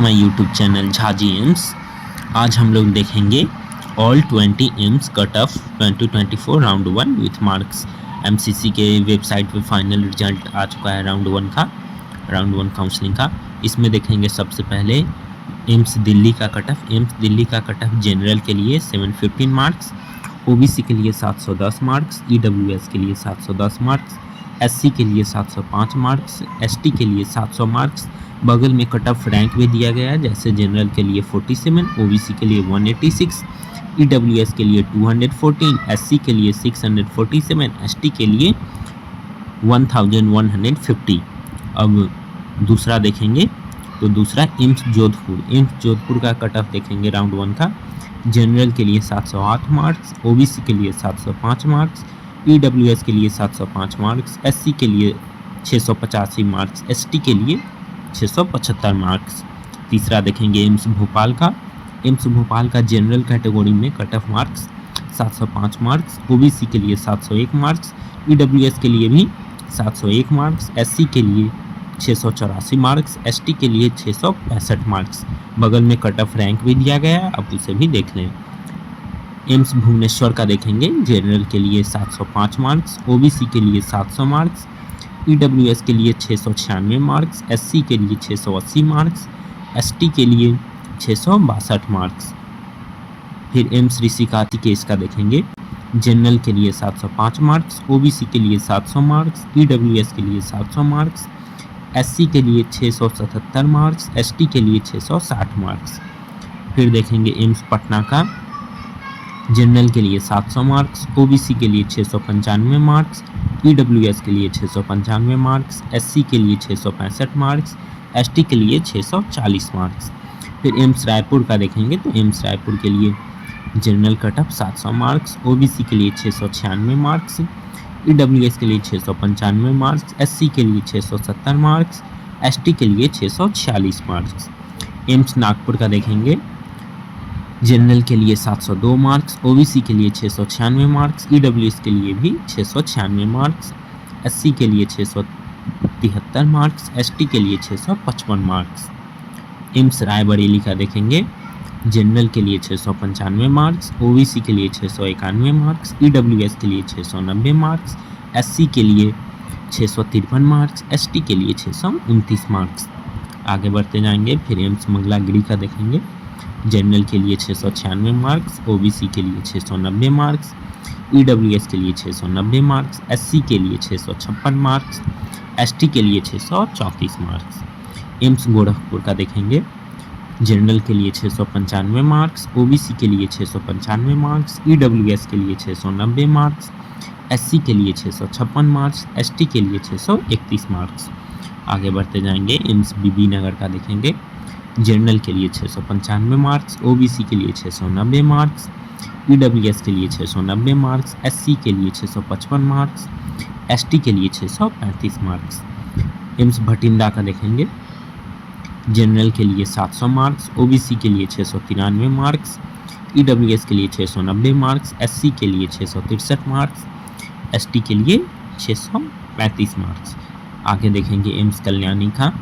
My YouTube channel Jhaji AIIMS. आज हम लोग देखेंगे all 20 AIIMS cut off 2024 round 1 with marks. MCC के वेबसाइट पे फाइनल रिजल्ट आ चुका है राउंड 1 काउंसलिंग का। इसमें देखेंगे सबसे पहले एम्स दिल्ली का कट ऑफ। एम्स दिल्ली का कट ऑफ जनरल के लिए 715 मार्क्स, ओबीसी के लिए 710 मार्क्स, ईडब्ल्यूएस के लिए 710 मार्क्स, एससी के लिए 705 मार्क्स, एसटी के लिए 700 मार्क्स। बगल में कट ऑफ रैंक भी दिया गया है, जैसे जनरल के लिए 47, ओबीसी के लिए 186, ईडब्ल्यूएस के लिए 214, एससी के लिए 647, एसटी के लिए 1150। अब दूसरा देखेंगे तो दूसरा एम्स जोधपुर का कट ऑफ देखेंगे राउंड 1 का। जनरल के लिए 708 मार्क्स, ओबीसी के लिए 705 मार्क्स, ईडब्ल्यूएस के लिए 705 मार्क्स, एससी के लिए 685 मार्क्स, एसटी के लिए 675 मार्क्स। तीसरा देखेंगे एम्स भोपाल का। एम्स भोपाल का जनरल कैटेगरी में cut off marks 705 marks, OBC के लिए 701 मार्क्स, ईडब्ल्यूएस के लिए भी 701 मार्क्स, एससी के लिए 684 मार्क्स, एसटी के लिए 665 मार्क्स। बगल में कट ऑफ रैंक भी दिया गया है, आप उसे भी देख लें। एम्स भुवनेश्वर का देखेंगे। जनरल के लिए 705 मार्क्स, ओबीसी के लिए 700 मार्क्स, ईडब्ल्यूएस के लिए 696 मार्क्स, एससी के लिए 680 मार्क्स, एसटी के लिए 662 मार्क्स। फिर एम्स ऋषिकेश का देखेंगे। जनरल के लिए 705 मार्क्स, ओबीसी के लिए 700 मार्क्स, ईडब्ल्यूएस के लिए 700 मार्क्स, एससी के लिए 677 मार्क्स, एसटी के लिए 660 मार्क्स। फिर देखेंगे एम्स पटना का। जनरल के लिए 700 मार्क्स, ओबीसी के लिए 695 मार्क्स, ईडब्ल्यूएस के लिए 695 मार्क्स, एससी के लिए 665 मार्क्स, एसटी के लिए 640 मार्क्स। फिर एम्स रायपुर का देखेंगे तो एम्स रायपुर के लिए general cut off 700 marks, OBC के लिए 696 मार्क्स, ईडब्ल्यूएस के लिए 695 मार्क्स, एससी के लिए 670 मार्क्स, एसटी के लिए 646 मार्क्स। एम्स नागपुर का देखेंगे। जनरल के लिए 702 मार्क्स, ओबीसी के लिए 696 मार्क्स, ईडब्ल्यूएस के लिए भी 696 मार्क्स, एससी के लिए 673 मार्क्स, एसटी के लिए 655 मार्क्स। एम्स रायबरेली का देखेंगे। जनरल के लिए 695 मार्क्स, ओबीसी के लिए 691 मार्क्स, ईडब्ल्यूएस के लिए 690 मार्क्स, एससी के लिए 653 मार्क्स, एसटी के लिए 629 मार्क्स। आगे बढ़ते जाएंगे। फिर एम्स मंगलागिरी का देखेंगे। जनरल के लिए 696 मार्क्स, ओबीसी के लिए 690 मार्क्स, ईडब्ल्यूएस के लिए 690 मार्क्स, एससी के लिए 656 मार्क्स, एसटी के लिए 634 मार्क्स। एम्स गोरखपुर का देखेंगे। जनरल के लिए 695 मार्क्स, ओबीसी के लिए 695 मार्क्स, ईडब्ल्यूएस के लिए 690 मार्क्स, एससी के लिए 656 मार्क्स, एसटी के लिए 631 मार्क्स। आगे बढ़ते जाएंगे। एम्स बीबी नगर का देखेंगे। जनरल के लिए 695 मार्क्स, ओबीसी के लिए 690 मार्क्स, ईडब्ल्यूएस के लिए 690 मार्क्स, एससी के लिए 655 मार्क्स, एसटी के लिए 635 मार्क्स। एम्स भटिंडा का देखेंगे। जनरल के लिए 700 मार्क्स, ओबीसी के लिए 693 मार्क्स, ईडब्ल्यूएस के लिए 690 मार्क्स, एससी के लिए 663 मार्क्स, एसटी के लिए 635 मार्क्स। आगे देखेंगे एम्स कल्याणी का।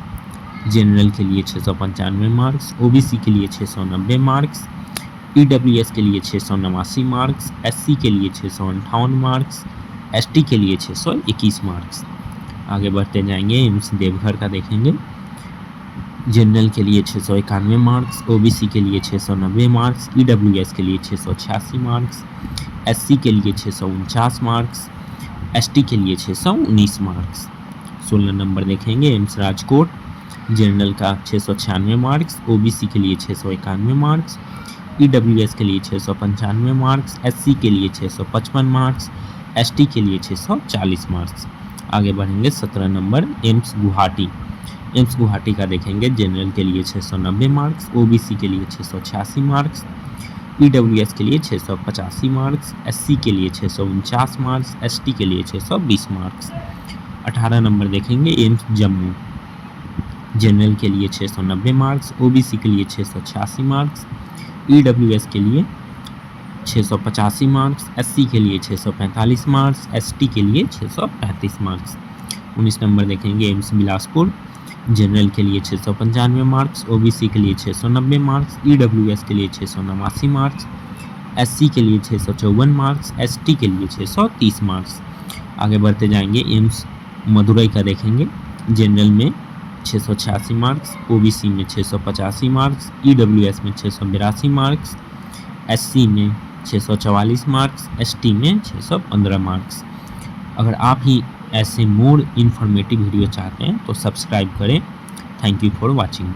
जनरल के लिए 695 मार्क्स, ओबीसी के लिए 690 मार्क्स, ईडब्ल्यूएस के लिए 689 मार्क्स, एससी के लिए 658 मार्क्स, एसटी के लिए 621 मार्क्स। आगे बढ़ते जाएंगे। एम्स देवघर का देखेंगे। जनरल के लिए 691 मार्क्स, ओबीसी के लिए 690 मार्क्स, ईडब्ल्यूएस के लिए 686 मार्क्स, एससी के लिए 649 मार्क्स, एसटी के लिए 619 मार्क्स। 16 नंबर देखेंगे एम्स राजकोट। जनरल का 696 मार्क्स, ओबीसी के लिए 691 मार्क्स, ईडब्ल्यूएस के लिए 695 मार्क्स, एससी के लिए 655 मार्क्स, एसटी के लिए 640 मार्क्स। आगे बढ़ेंगे। 17 number AIIMS Guwahati. AIIMS Guwahati का देखेंगे। जनरल के लिए 690 मार्क्स, ओबीसी के लिए 686 मार्क्स, ईडब्ल्यूएस के लिए 685 मार्क्स, एससी के लिए 649 मार्क्स, एसटी के लिए 620 मार्क्स। 18 नंबर देखेंगे एम्स जम्मू। जनरल के लिए 690 मार्क्स, ओबीसी के लिए 686 मार्क्स, ईडब्ल्यूएस के लिए 685 मार्क्स, एससी के लिए 645 मार्क्स, एसटी के लिए 635 मार्क्स। 19 नंबर देखेंगे एम्स बिलासपुर। जनरल के लिए 695 मार्क्स, ओबीसी के लिए 690 मार्क्स, ईडब्ल्यूएस के लिए 689 मार्क्स, एससी के लिए 654 मार्क्स, एसटी के लिए 630 मार्क्स। आगे बढ़ते जाएंगे। एम्स मदुरई का देखेंगे। जनरल में 686 मार्क्स, ओबीसी में 685 मार्क्स, ईडब्ल्यूएस में 682 मार्क्स, एससी में 644 मार्क्स, एसटी में 615 मार्क्स। अगर आप ही ऐसे मोर इन्फॉर्मेटिव वीडियो चाहते हैं तो सब्सक्राइब करें। Thank you for watching.